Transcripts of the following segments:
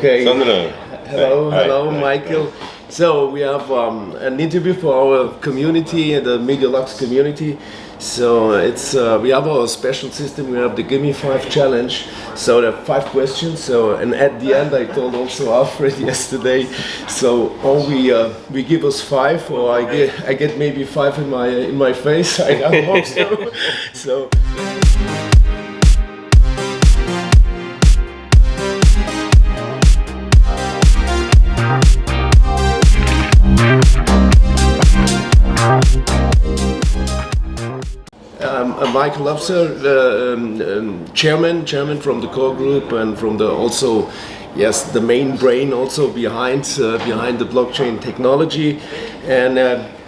Okay. Sandro. Hello, Hi. hello, Hi. Michael. So we have an interview for our community, the medialux community. So it's we have our special system. We have the Gimme 5 challenge. So there are 5 questions. So and at the end, I told also Alfred yesterday. So or we give us 5, or I get maybe 5 in my face. I don't hope so. So. Michael Loubser, chairman from the core group, and from the also, yes, the main brain also behind the blockchain technology. And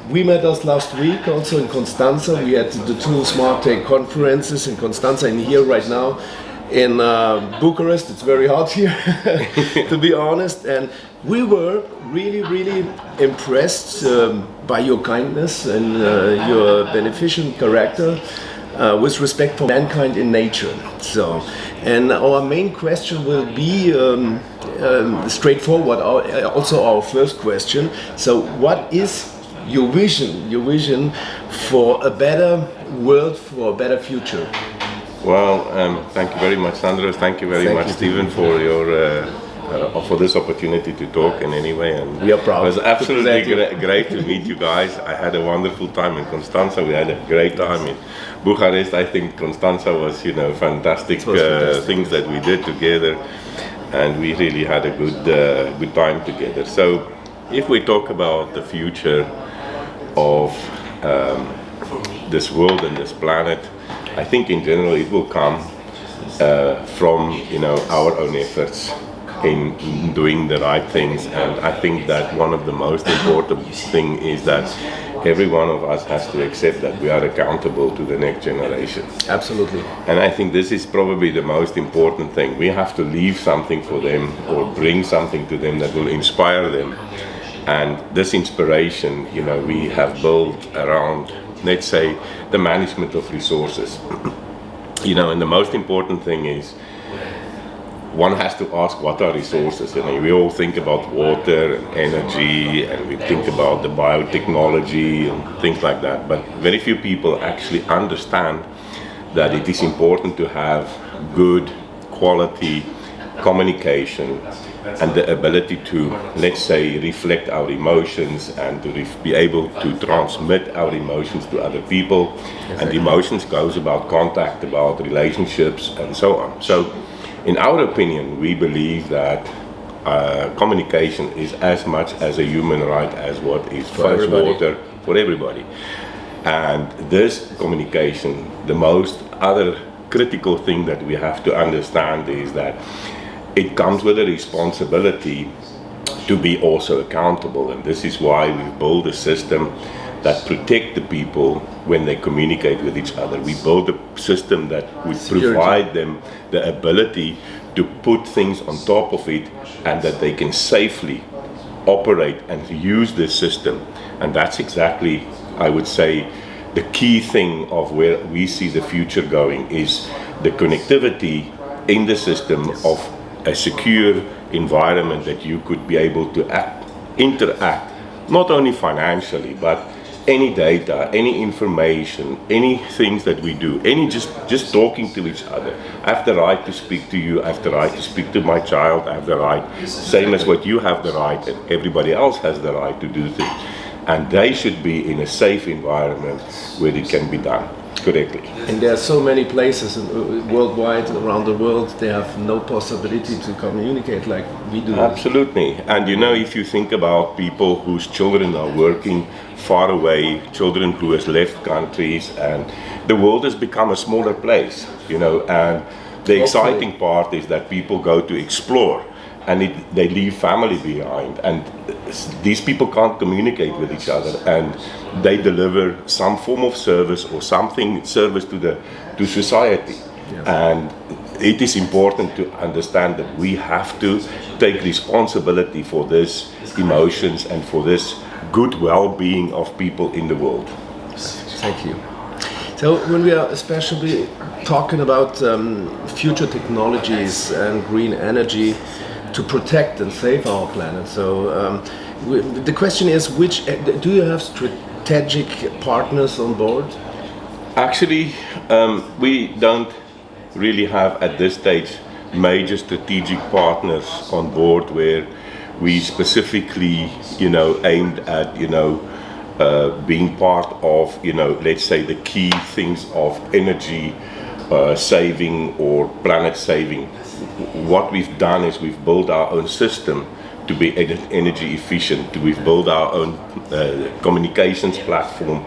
we met us last week also in Constanza. We had the 2 Smart Tech conferences in Constanza, and here right now in Bucharest. It's very hot here, to be honest. And we were really impressed by your kindness and your beneficent character with respect for mankind in nature. So, and our main question will be straightforward. Also, our first question. So, what is your vision? Your vision for a better world, for a better future? Well, thank you very much, Sandro. Thank you very much, Stephen, for your for this opportunity to talk in any way. And we are proud. It was absolutely great to meet you guys. I had a wonderful time in Constanza. We had a great time in Bucharest. I think Constanza was, fantastic things that we did together, and we really had a good time together. So, if we talk about the future of this world and this planet, I think in general it will come from our own efforts in doing the right things. And I think that one of the most important thing is that every one of us has to accept that we are accountable to the next generation. Absolutely. And I think this is probably the most important thing. We have to leave something for them, or bring something to them that will inspire them. And this inspiration, we have built around, let's say, the management of resources. And the most important thing is one has to ask, what are resources? We all think about water and energy, and we think about the biotechnology and things like that, but very few people actually understand that it is important to have good quality communication and the ability to, let's say, reflect our emotions and to be able to transmit our emotions to other people. Exactly. And emotions goes about contact, about relationships, and so on. So, in our opinion, we believe that communication is as much as a human right as what is fresh water for everybody. And this communication, the most other critical thing that we have to understand is that it comes with a responsibility to be also accountable, and this is why we build a system that protect the people when they communicate with each other. We build a system that would provide them the ability to put things on top of it, and that they can safely operate and use this system. And that's exactly, I would say, the key thing of where we see the future going, is the connectivity in the system of a secure environment that you could be able to interact, not only financially, but any data, any information, any things that we do, just talking to each other. I have the right to speak to you, I have the right to speak to my child, I have the right, same as what you have the right, and everybody else has the right to do things. And they should be in a safe environment where it can be done correctly. And there are so many places worldwide, around the world, they have no possibility to communicate like we do. Absolutely. And if you think about people whose children are working far away, children who has left countries, and the world has become a smaller place, and the exciting part is that people go to explore, and they leave family behind, and these people can't communicate with each other, and they deliver some form of service or service to society. Yes. And it is important to understand that we have to take responsibility for this emotions and for this good well-being of people in the world. Thank you. So when we are especially talking about future technologies and green energy, to protect and save our planet. So the question is, which do you have strategic partners on board? Actually, we don't really have at this stage major strategic partners on board where we specifically, aimed at, being part of, let's say the key things of energy saving or planet saving. What we've done is we've built our own system to be energy efficient. We've built our own communications platform.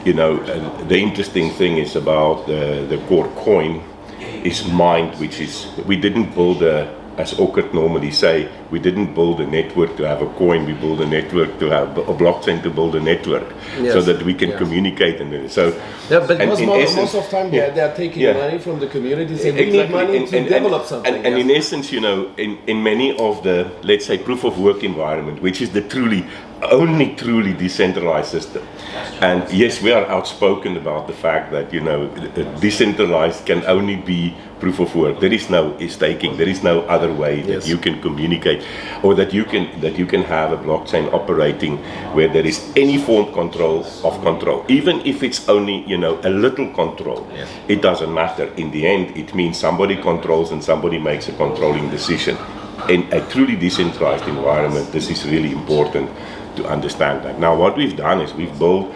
The interesting thing is about the core coin is mined, which is, we didn't build as Ockert normally say, we didn't build a network to have a coin, we build a network to have a blockchain to build a network, so that we can communicate. And so, yeah, but most of the time they're taking money from the communities and we need money to develop something. And in essence, in many of the, let's say, proof of work environment, which is the only truly decentralized system. And yes, we are outspoken about the fact that decentralized can only be proof of work. There is no staking. There is no other way that you can communicate, or that you can have a blockchain operating where there is any form of control, even if it's only a little control. It doesn't matter. In the end, it means somebody controls and somebody makes a controlling decision. In a truly decentralized environment, this is really important to understand that. Now, what we've done is we've built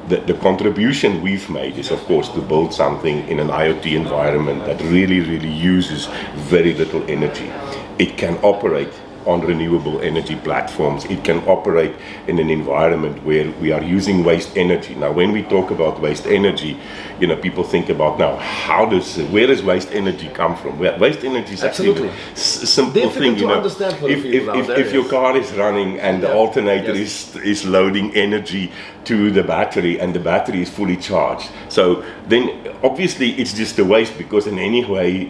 the contribution we've made is, of course, to build something in an IoT environment that really uses very little energy. It can operate on renewable energy platforms. It can operate in an environment where we are using waste energy. Now, when we talk about waste energy, people think about now, where does waste energy come from? Waste energy is actually a simple thing. If your car is running and the alternator is loading energy to the battery and the battery is fully charged, so then obviously it's just a waste, because in any way,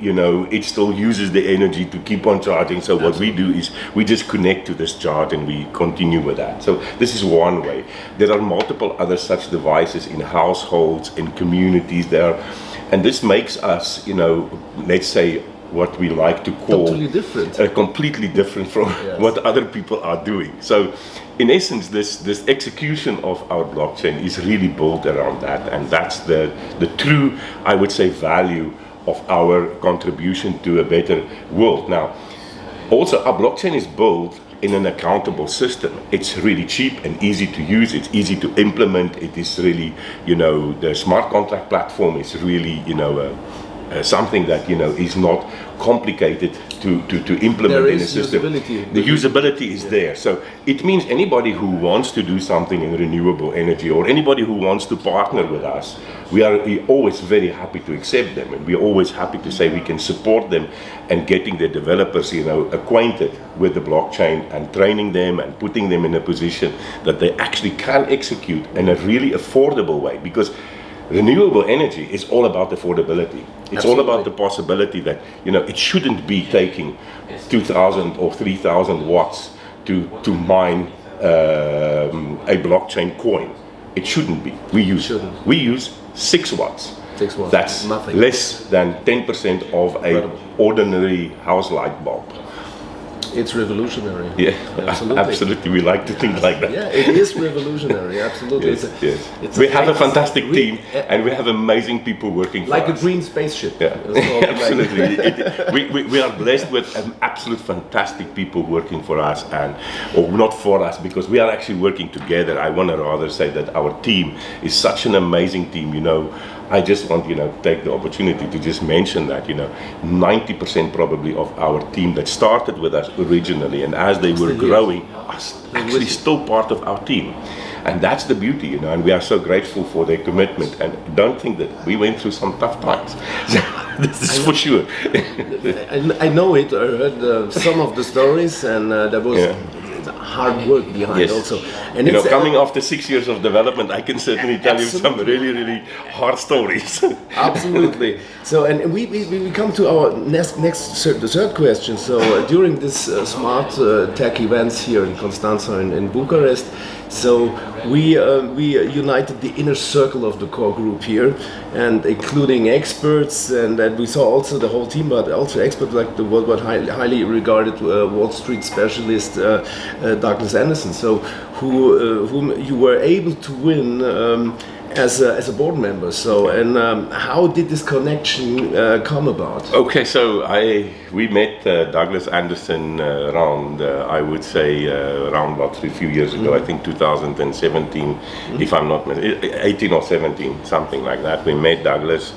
it still uses the energy to keep on charging. So what we do is we just connect to this charge and we continue with that. So this is one way. There are multiple other such devices in households, in communities there, and this makes us, let's say, what we like to call completely different from what other people are doing. So in essence, this execution of our blockchain is really built around that, and that's the true, I would say, value of our contribution to a better world. Now, also our blockchain is built in an accountable system. It's really cheap and easy to use. It's easy to implement. It is really, the smart contract platform is really, something that is not complicated to implement in a system. The usability is there. So it means anybody who wants to do something in renewable energy, or anybody who wants to partner with us, we are always very happy to accept them, and we are always happy to say we can support them and getting the developers acquainted with the blockchain and training them and putting them in a position that they actually can execute in a really affordable way, because renewable energy is all about affordability. It's all about the possibility that it shouldn't be taking 2,000 or 3,000 watts to mine a blockchain coin. It shouldn't be. We use 6 watts. 6 watts. That's nothing. Less than 10% of an ordinary house light bulb. It's revolutionary. Yeah, absolutely. We like to think like that. Yeah, it is revolutionary. Absolutely. Yes. We have a fantastic team, and we have amazing people working for us. Like a green spaceship. Yeah, absolutely. We are blessed with absolute fantastic people working for us, or not for us, because we are actually working together. I want to rather say that our team is such an amazing team. I just want take the opportunity to just mention that 90% probably of our team that started with us originally, and as they were growing, are actually still part of our team. And that's the beauty, and we are so grateful for their commitment, and don't think that we went through some tough times. This is for sure. I know it. I heard some of the stories, and there was hard work behind also. And you know, it's, coming after 6 years of development, I can certainly tell you some really hard stories. Absolutely. So, and we come to our the third question. So, during this smart tech events here in Constanța in Bucharest, so we united the inner circle of the core group here, and including experts, and we saw also the whole team, but also experts like the worldwide highly regarded Wall Street specialist Douglas Anderson. So, whom you were able to win. As a board member, so and how did this connection come about? Okay, so we met Douglas Anderson around I would say around about a few years ago. I think 2017, if I'm not mistaken, 18 or 17, something like that. We met Douglas.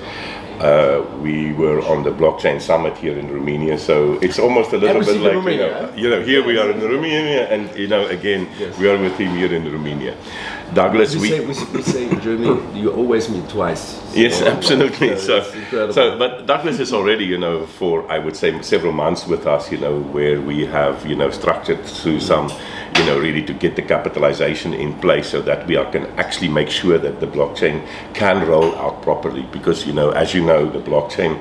We were on the blockchain summit here in Romania, so it's almost a little bit like Romania, here we are in Romania, and again we are with him here in Romania. Douglas, we say in Germany you always meet twice. Yes, absolutely. But Douglas is already for I would say several months with us, where we have structured through some really to get the capitalization in place so that we can actually make sure that the blockchain can roll out properly, because as you know, the blockchain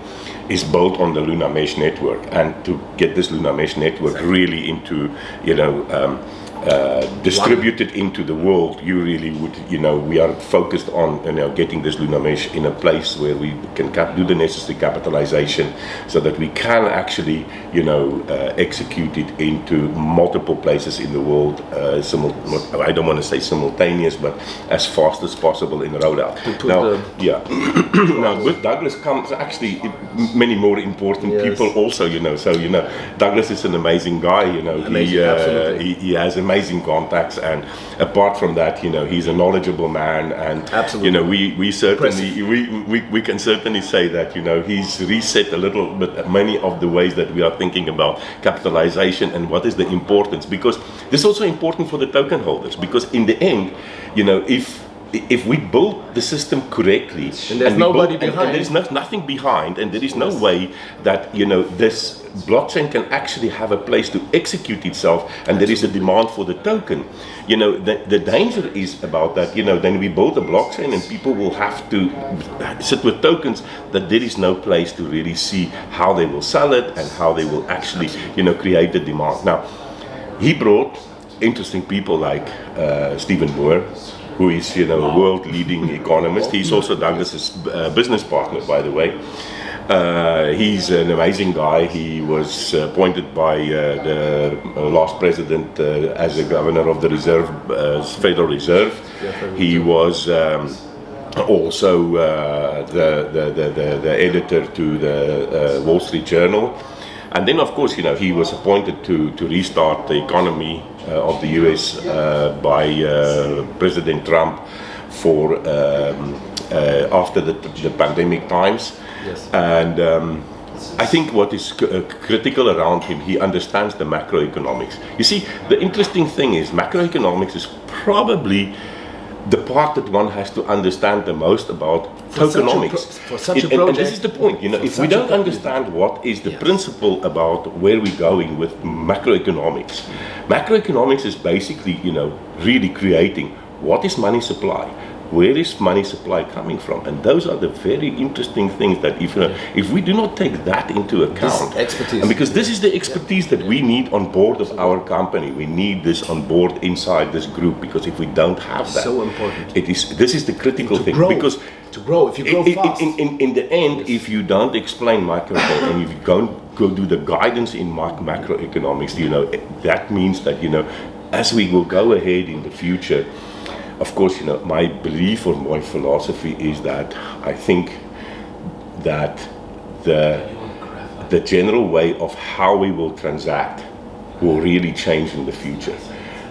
is built on the Luna Mesh network, and to get this Luna Mesh network really into distributed into the world, you really would, we are focused on getting this Luna Mesh in a place where we can do the necessary capitalization so that we can actually execute it into multiple places in the world, I don't want to say simultaneous, but as fast as possible in rollout. Now with Douglas comes actually many more important people also, so Douglas is an amazing guy, he has amazing contacts, and apart from that, he's a knowledgeable man, and we certainly we can certainly say that he's reset a little bit many of the ways that we are thinking about capitalization and what is the importance, because this is also important for the token holders, because in the end, if we build the system correctly, and there's nobody behind, and there's nothing behind, and there is no way that this blockchain can actually have a place to execute itself, and there is a demand for the token. The danger is about that. Then we build a blockchain, and people will have to sit with tokens that there is no place to really see how they will sell it and how they will actually, create the demand. Now, he brought interesting people like Stephen Boer, who is a world-leading economist. He's also Douglas's business partner, by the way. He's an amazing guy. He was appointed by the last president as the governor of the Federal Reserve. He was also the editor to the Wall Street Journal. And then, of course, he was appointed to restart the economy of the US by President Trump for after the pandemic times. Yes. And I think what is critical around him, he understands the macroeconomics. You see, the interesting thing is macroeconomics is probably the part that one has to understand the most about tokenomics. For such a project. And this is the point, if we don't understand what is the principle about where we're going with macroeconomics. Macroeconomics is basically, really creating what is money supply. Where is money supply coming from? And those are the very interesting things that if we do not take that into account, expertise. and because this is the expertise that we need on board of our company, we need this on board inside this group, because if we don't have that, so important. This is the critical thing. Because to grow, if you grow fast. In the end, if you don't explain macro and if you don't go do the guidance in macroeconomics, that means that as we will go ahead in the future. Of course, my belief or my philosophy is that I think that the general way of how we will transact will really change in the future.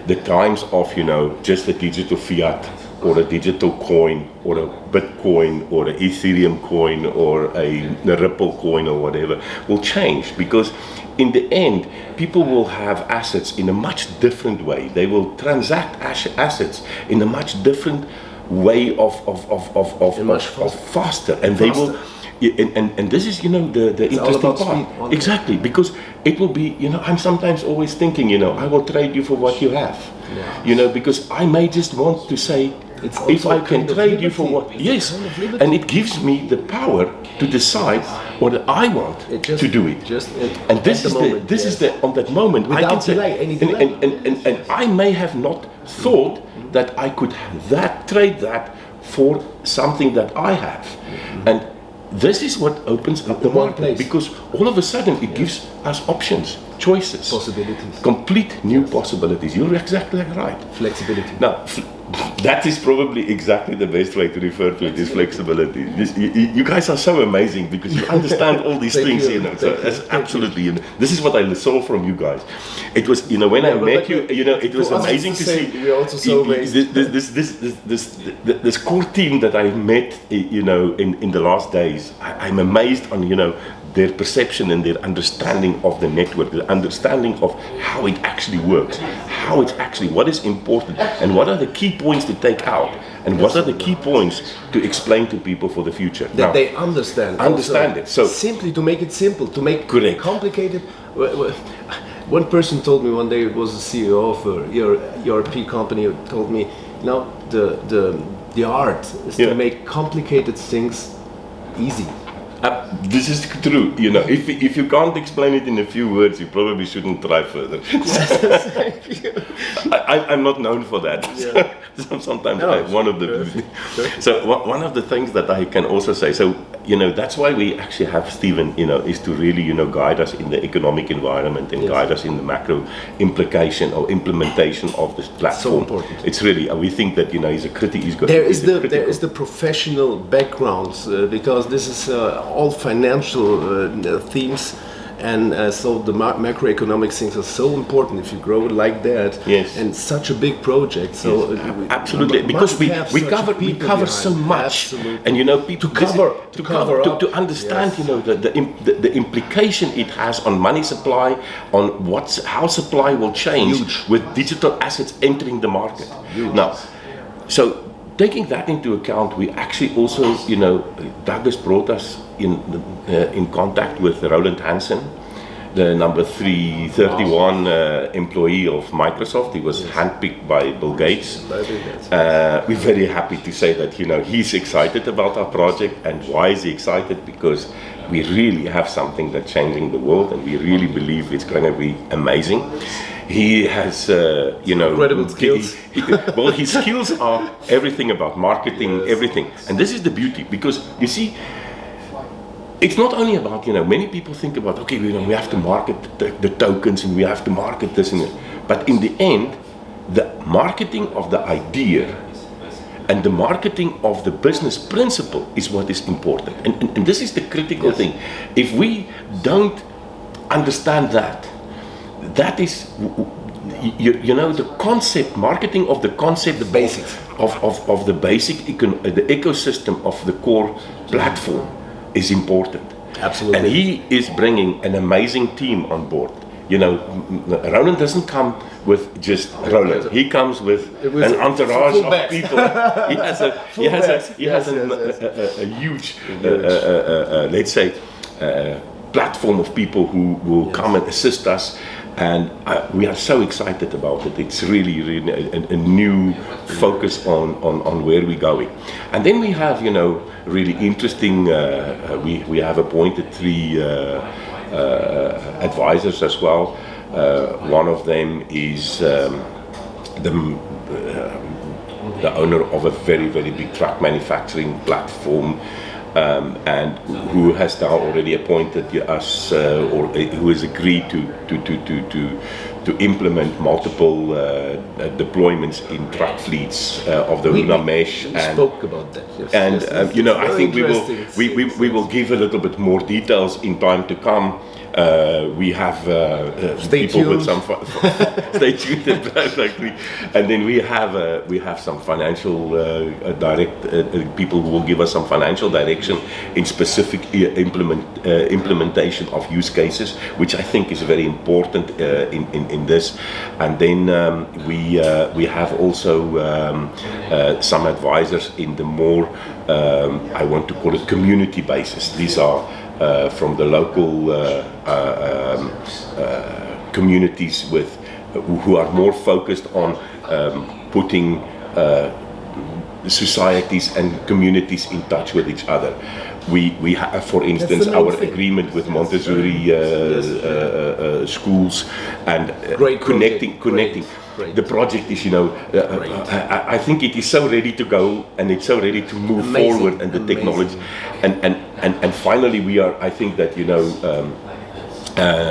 The times of, just a digital fiat or a digital coin or a Bitcoin or an Ethereum coin or a Ripple coin or whatever will change, because in the end, people will have assets in a much different way. They will transact assets in a much different way of faster. And they will, and this is, the interesting part. Exactly, because it will be, I'm sometimes always thinking, I will trade you for what you have. Yeah. Because I may just want to say, if I can trade you for what, yes, and it gives me the power to decide what I want to do it. And this is on that moment without I can say, any delay. And I may have not thought that I could trade that for something that I have. And this is what opens up the market, because all of a sudden it gives us options, choices, possibilities, complete new possibilities. You're exactly right. Flexibility. Now, that is probably exactly the best way to refer to it, is flexibility. You guys are so amazing because you understand all these things, So that's absolutely, this is what I saw from you guys. It was, when I met you, it was amazing to see. We're also so amazing. This core team that I met, in the last days. I'm amazed on, their perception and their understanding of the network, the understanding of how it actually works, what is important, and what are the key points to take out, and what are the key points to explain to people for the future. That they understand it. So simply to make it simple, to make correct. Complicated. One person told me one day, it was the CEO of a ERP company, told me, the art is to make complicated things easy. This is true. If you can't explain it in a few words, you probably shouldn't try further. I'm not known for that. Yeah. Sometimes one of the things that I can also say. So that's why we actually have Stephen. Is to really guide us in the economic environment and guide us in the macro implication or implementation of this platform. So important. It's really. We think that he's a critic. There is the professional background because this is all financial themes, and so the macroeconomic things are so important if you grow like that. Yes. And such a big project. So absolutely, because we cover so much, absolutely. And people to understand the implication it has on money supply, on how supply will change. Huge. With digital assets entering the market. Huge. Now, so taking that into account, we actually also, Douglas brought us in contact with Roland Hansen, the number 331 employee of Microsoft. He was handpicked by Bill Gates. We're very happy to say that, he's excited about our project. And why is he excited? Because we really have something that's changing the world, and we really believe it's going to be amazing. He has, incredible skills. His skills are everything about marketing, everything. And this is the beauty, because you see, it's not only about, many people think about, okay, we have to market the tokens and we have to market this and that. But in the end, the marketing of the idea and the marketing of the business principle is what is important. And this is the critical thing. If we don't understand that is, the concept, marketing of the concept, the basics of the basic the ecosystem of the core platform is important. Absolutely. And he is bringing an amazing team on board. Roland doesn't come with just Roland. He comes with an entourage of people. He has a huge, let's say, platform of people who will come and assist us. And we are so excited about it. It's really a new focus on where we're going. And then we have, really interesting, we have appointed 3 advisors as well. One of them is the owner of a very, very big truck manufacturing platform. And who has now already appointed us, or who has agreed to implement multiple deployments in truck fleets of the Runa Mesh. We spoke about that. Yes, and I think we will give a little bit more details in time to come. We have Stay people with tuned. some stay tuned, exactly. And then we have some financial people who will give us some financial direction in specific implementation of use cases, which I think is very important in this. And then we have also some advisors in the more I want to call it community basis. These are from the local communities who are more focused on putting societies and communities in touch with each other. We have, for instance, our agreement with Montessori schools and connecting. Great. The project is, I think it is so ready to go, and it's so ready to move forward, and the technology, and finally I think that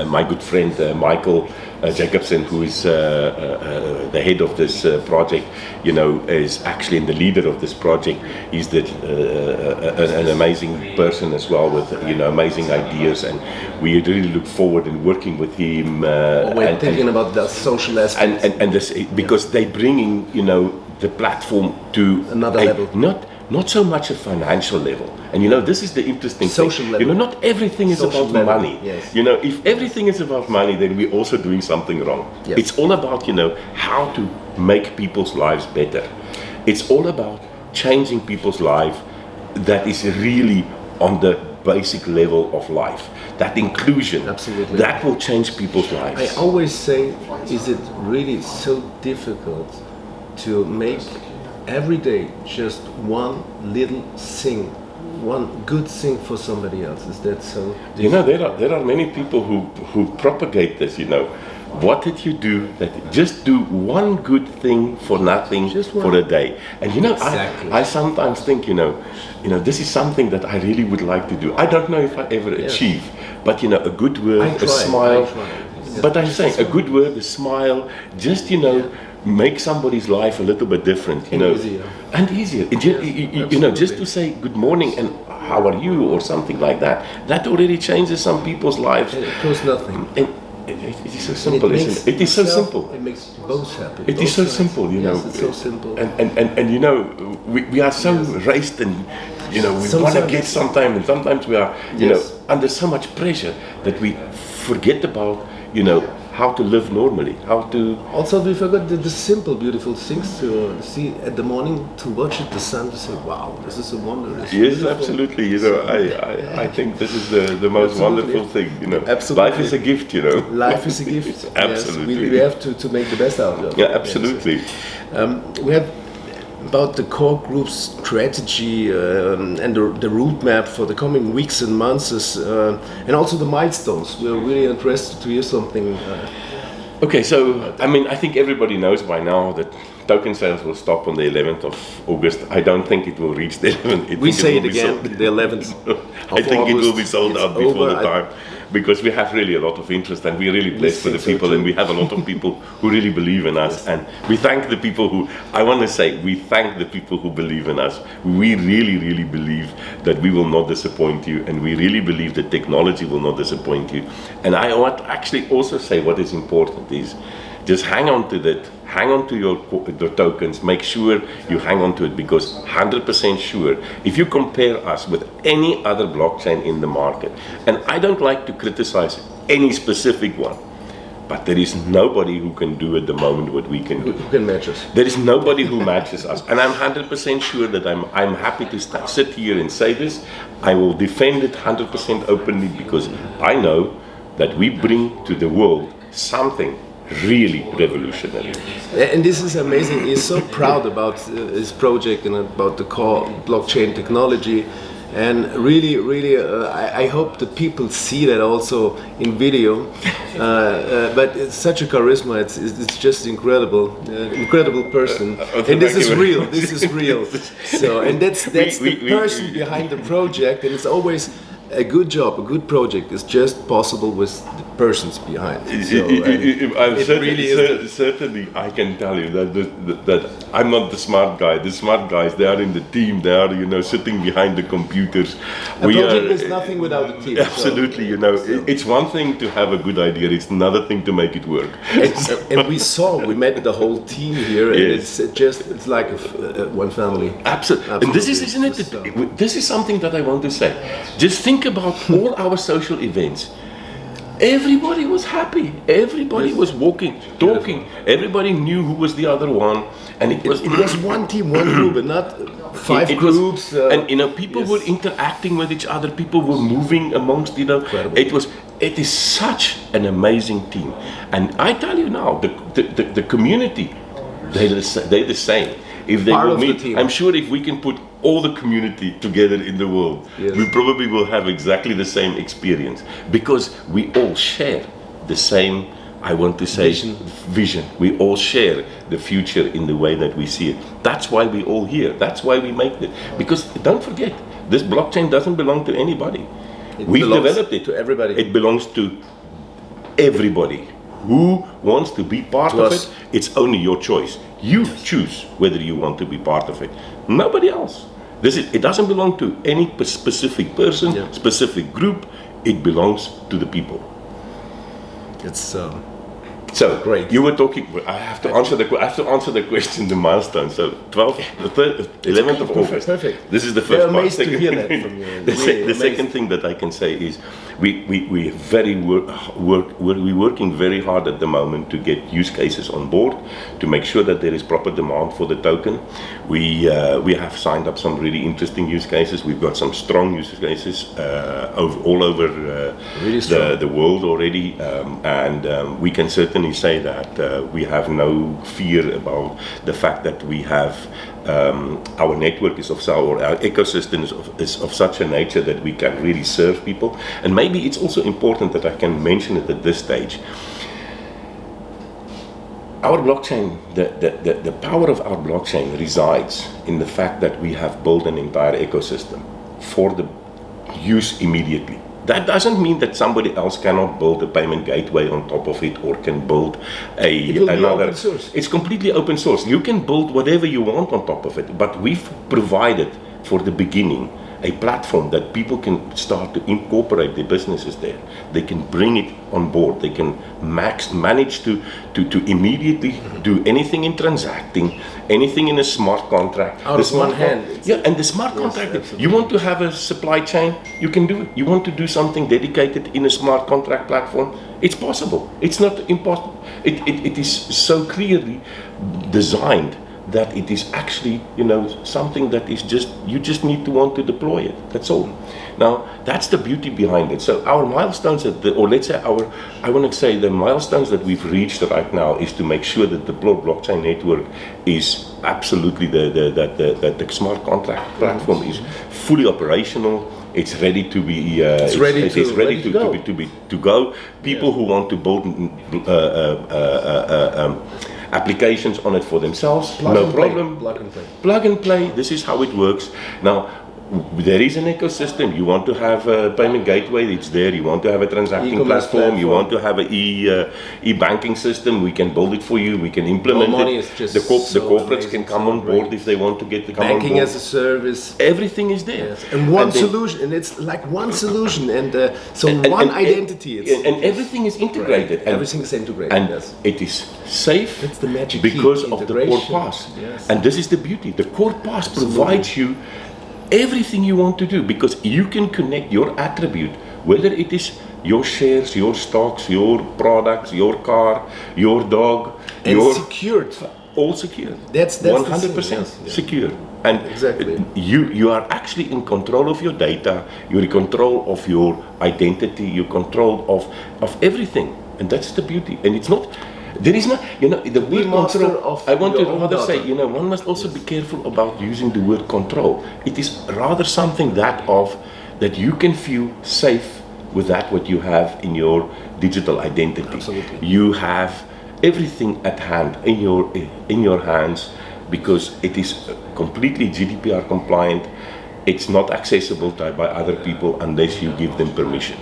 my good friend Michael Jacobson, who is the head of this project, is actually the leader of this project. He's an amazing person as well, with amazing ideas, and we really look forward in working with him. We're thinking about the social aspect, and this, because they bringing the platform to another level. Not so much a financial level, and this is the interesting social thing. level. Not everything is Social about level, money. yes. If everything is about money, then we're also doing something wrong. Yes. It's all about how to make people's lives better. It's all about changing people's life. That is really on the basic level of life. That inclusion, absolutely, that will change people's lives. I always say, is it really so difficult to make every day just one little thing, one good thing for somebody else? Is that so difficult? There are many people who propagate this. What did you do? That just do one good thing for nothing, for a day. And exactly. I sometimes think this is something that I really would like to do. I don't know if I ever achieve, but a good word, a smile. But I'm saying a good word, a smile, just make somebody's life a little bit different, and easier. Just to say good morning and how are you, or something like that. That already changes some people's lives. It costs nothing. And it is so simple, isn't it? It is so simple. It makes both happy. It is so simple, Yes, it's so simple. And we are so raced, and we want to get sometime, and sometimes we are under so much pressure that we forget about how to live normally, how to... Also, we forgot the simple, beautiful things to see at the morning, to watch the sun, to say, wow, this is a wonder. Yes, beautiful. Absolutely. I think this is the most wonderful thing. Absolutely. Life is a gift. Life is a gift. Absolutely. Yes, we have to make the best out of it. Yeah, absolutely. Yes. We have about the core group's strategy and the roadmap for the coming weeks and months, and also the milestones. We're really interested to hear something. Okay, so I think everybody knows by now that token sales will stop on the 11th of August. I don't think it will reach the 11th. We say it again, the 11th. I think it will be sold out before the time, because we have really a lot of interest, and we're really blessed with the people, and we have a lot of people who really believe in us. Yes. And we thank the people we thank the people who believe in us. We really, really believe that we will not disappoint you, and we really believe that technology will not disappoint you. And I want to actually also say what is important is just hang on to that. Hang on to your tokens. Make sure you hang on to it, because 100% sure, if you compare us with any other blockchain in the market, and I don't like to criticize any specific one, but there is nobody who can do at the moment what we can do. Who can match us? There is nobody who matches us, and I'm 100% sure that I'm happy to sit here and say this. I will defend it 100% openly, because I know that we bring to the world something really revolutionary. And this is amazing. He's so proud about his project and about the core blockchain technology. And really, I hope that people see that also in video. But it's such a charisma. It's just incredible, incredible person. And this is real. This is real. So, and that's the person behind the project. And it's always a good job, a good project is just possible with the persons behind. So, certainly, I can tell you that I'm not the smart guy. The smart guys, they are in the team. They are, sitting behind the computers. A project is nothing without a team. Absolutely, it's one thing to have a good idea. It's another thing to make it work. And we met the whole team here, and it's like one family. Absolutely. And this is, isn't it? This is something that I want to say. Just think about all our social events. Everybody was happy. Everybody was walking, talking. Everybody knew who was the other one, and it was one team, one group, and not five groups. And people were interacting with each other. People were moving amongst. Incredible. It is such an amazing team. And I tell you now, the community, they're the same. If they will meet, I'm sure if we can put all the community together in the world, we probably will have exactly the same experience, because we all share the same, I want to say, vision. We all share the future in the way that we see it. That's why we're all here. That's why we make it. Because don't forget, this blockchain doesn't belong to anybody. We've developed it to everybody. It belongs to everybody. Who wants to be part of it? It's only your choice. You choose whether you want to be part of it. Nobody else. It doesn't belong to any specific person, specific group. It belongs to the people. It's so great. You were talking. I have to answer the question. The milestone. So 11th of August. Perfect. This is the first part. Amazed to hear that from you. The second thing that I can say is we're working very hard at the moment to get use cases on board, to make sure that there is proper demand for the token. We have signed up some really interesting use cases. We've got some strong use cases all over the world already, and we can certainly say that we have no fear about the fact that we have our network is our ecosystem is of such a nature that we can really serve people. And maybe it's also important that I can mention it at this stage. Our blockchain, the power of our blockchain resides in the fact that we have built an entire ecosystem for the use immediately. That doesn't mean that somebody else cannot build a payment gateway on top of it, or can build another. Open source. It's completely open source. You can build whatever you want on top of it, but we've provided for the beginning a platform that people can start to incorporate their businesses there. They can bring it on board. They can manage to immediately do anything in transacting, anything in a smart contract. Out of one hand. And the smart contract, you want to have a supply chain, you can do it. You want to do something dedicated in a smart contract platform, it's possible. It's not impossible. It is so clearly designed that it is actually, something that is you just need to want to deploy it. That's all. Now, that's the beauty behind it. So our milestones, I want to say the milestones that we've reached right now is to make sure that the blockchain network is absolutely the smart contract platform is fully operational. It's ready to be. It's ready to go. People who want to build applications on it for themselves, no problem. Plug and play. This is how it works. Now, there is an ecosystem. You want to have a payment gateway, it's there. You want to have a transacting platform. You want to have an e-banking system. We can build it for you. We can implement it. The corporates can come on board if they want to get the banking as a service. Everything is there. Yes. And one solution, and it's like one solution, and one identity. And everything is integrated. Right. Everything is integrated. And it is safe. That's the magic because of the core pass. Yes. And this is the beauty. The core pass provides you everything you want to do, because you can connect your attribute, whether it is your shares, your stocks, your products, your car, your dog, and secured. All secured. That's 100% secure. And exactly. You are actually in control of your data, you're in control of your identity, you're in control of everything. And that's the beauty. And it's not, there is not, the word control, I want to rather say, one must also be careful about using the word control. It is rather something that you can feel safe with what you have in your digital identity. Absolutely. You have everything at hand, in your hands, because it is completely GDPR compliant. it's not accessible by other people unless you give them permission.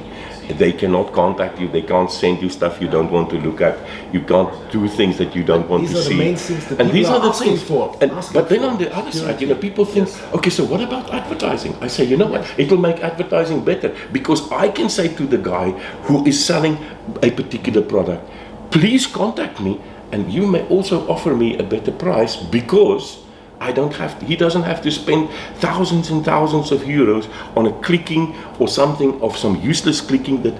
They cannot contact you, they can't send you stuff you don't want to look at, you can't do things that you don't want to see. These are the main things that and people these are the asking things for. But then on the other side, people think, okay, so what about advertising? I say, you know what, it will make advertising better, because I can say to the guy who is selling a particular product, please contact me, and you may also offer me a better price, because he doesn't have to spend thousands and thousands of euros on a clicking or something of some useless clicking that,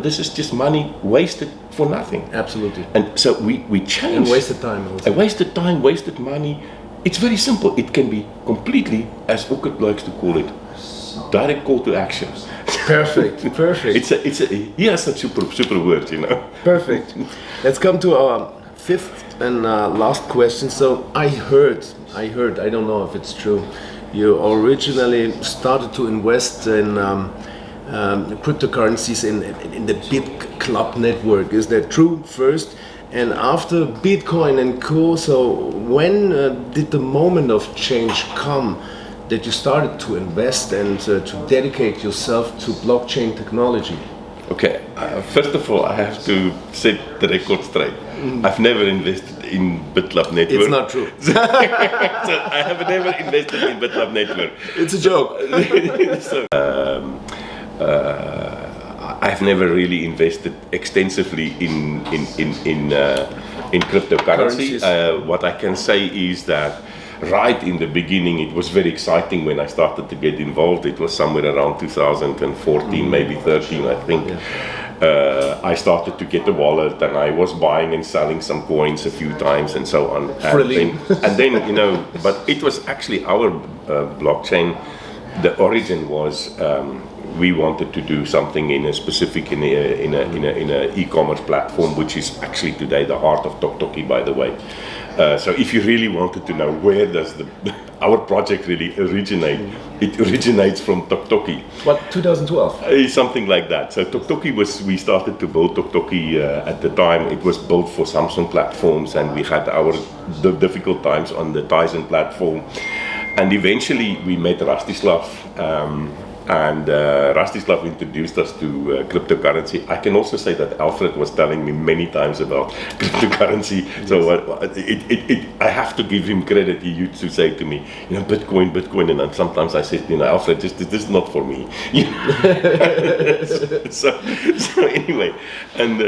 this is just money wasted for nothing. Absolutely. And so we change. And wasted time also. Wasted time, wasted money. It's very simple. It can be completely, as Ukert likes to call it, direct call to action. Perfect. He has such super words, Perfect. Let's come to our fifth and last question. So I heard, I don't know if it's true, you originally started to invest in cryptocurrencies in the BitClub network. Is that true first? And after Bitcoin and Co, so when did the moment of change come that you started to invest and to dedicate yourself to blockchain technology? Okay, first of all, I have to set the record straight. I've never invested in BitClub network. It's not true. So I have never invested in BitClub network. It's a joke. So, I've never really invested extensively in cryptocurrency. What I can say is that right in the beginning, it was very exciting when I started to get involved. It was somewhere around 2014, maybe 13, I think. Yeah. I started to get a wallet, and I was buying and selling some coins a few times and so on. And then, but it was actually our blockchain. The origin was we wanted to do something in a specific in a e-commerce platform, which is actually today the heart of TokToki, by the way. So if you really wanted to know where does our project really originate, it originates from TokToki. What, 2012? Something like that. So TokToki we started to build TokToki at the time. It was built for Samsung platforms, and we had the difficult times on the Tizen platform. And eventually we met Rastislav, and Rastislav introduced us to cryptocurrency. I can also say that Alfred was telling me many times about cryptocurrency. Yes. So I have to give him credit. He used to say to me, Bitcoin, and sometimes I said, Alfred, this is not for me. so anyway, and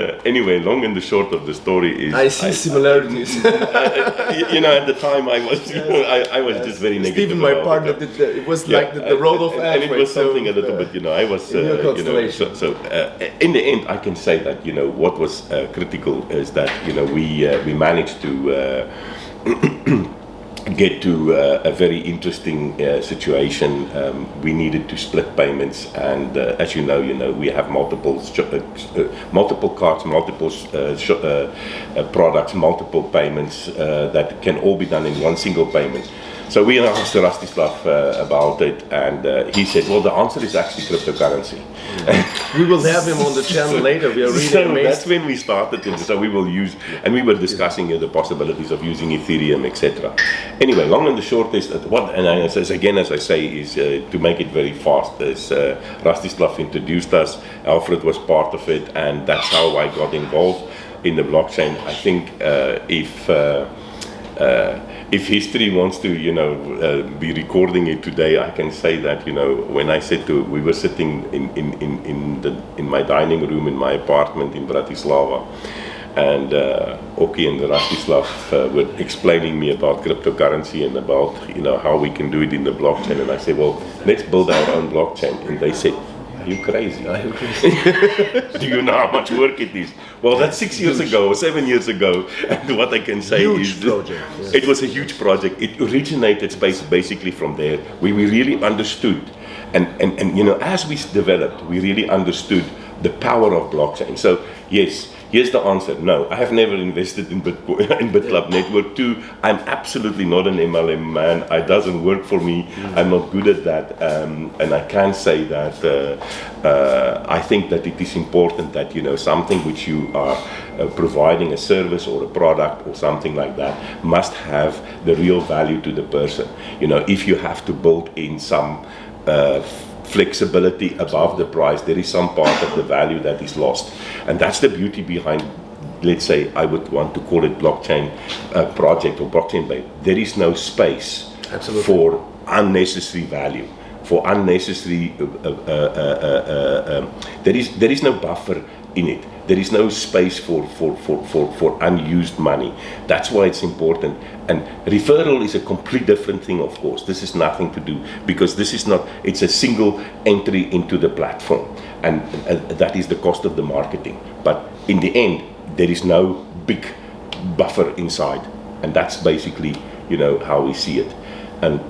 long and the short of the story is I see similarities. At the time I was, I was just very negative. Stephen, my partner, it was like the road of Alfred. And it was something a little bit, I was, so in the end, I can say that, what was critical is that, we managed to get to a very interesting situation. We needed to split payments, and as you know, we have multiple cards, multiple products, multiple payments that can all be done in one single payment. So we asked Rastislav about it, and he said, well, the answer is actually cryptocurrency. We will have him on the channel later. We are really amazed. That's when we started, and so we will use, and we were discussing the possibilities of using Ethereum, etc. Anyway, long and the short is that as I say, is to make it very fast, is Rastislav introduced us, Alfred was part of it, and that's how I got involved in the blockchain. I think if history wants to, be recording it today, I can say that, when I said we were sitting in my dining room in my apartment in Bratislava, and Oki and Rastislav were explaining me about cryptocurrency and about, how we can do it in the blockchain, and I said, well, let's build our own blockchain, and they said, are you crazy? Do you know how much work it is? Well, that's 6 years ago, 7 years ago, and what I can say is project. Yes. It was a huge project. It originated basically from there. We really understood, and as we developed, we really understood the power of blockchain. So yes, here's the answer. No, I have never invested in BitClub network. 2, I'm absolutely not an MLM man. It doesn't work for me. I'm not good at that. And I can say that I think that it is important that, something which you are providing a service or a product or something like that must have the real value to the person. If you have to build in some flexibility above the price, there is some part of the value that is lost. And that's the beauty behind, let's say, I would want to call it blockchain project or blockchain based. There is no space for unnecessary value, for unnecessary, there is no buffer in it. There is no space for unused money. That's why it's important. And referral is a complete different thing, of course. This is nothing to do, because this is not, it's a single entry into the platform. And that is the cost of the marketing. But in the end, there is no big buffer inside. And that's basically, how we see it. And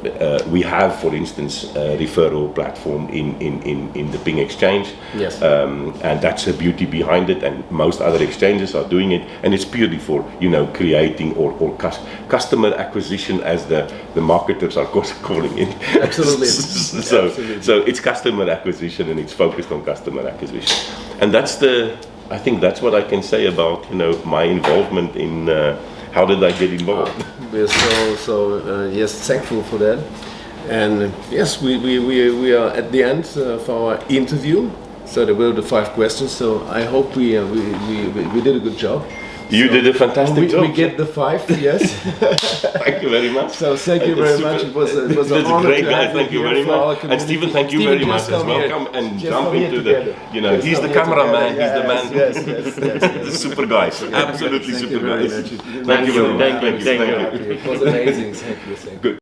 we have, for instance, a referral platform in the Ping exchange. Yes. And that's the beauty behind it, and most other exchanges are doing it, and it's purely for, creating or customer acquisition, as the marketers are calling it. Absolutely. So it's customer acquisition, and it's focused on customer acquisition. And I think that's what I can say about, my involvement in how did I get involved. We're yes, thankful for that. And yes, we are at the end of our interview. So there were the 5 questions. So I hope we did a good job. You did a fantastic job. We get the 5, yes. Thank you very much. So thank you very much. It was an honor. Great guy. Thank you very much. And Stephen, thank you very much as well. Come and jump into the. He's the cameraman. He's the man. Yes. The super guy. Absolutely super guy. Thank you very much. Thank you. It was amazing. Thank you. Good.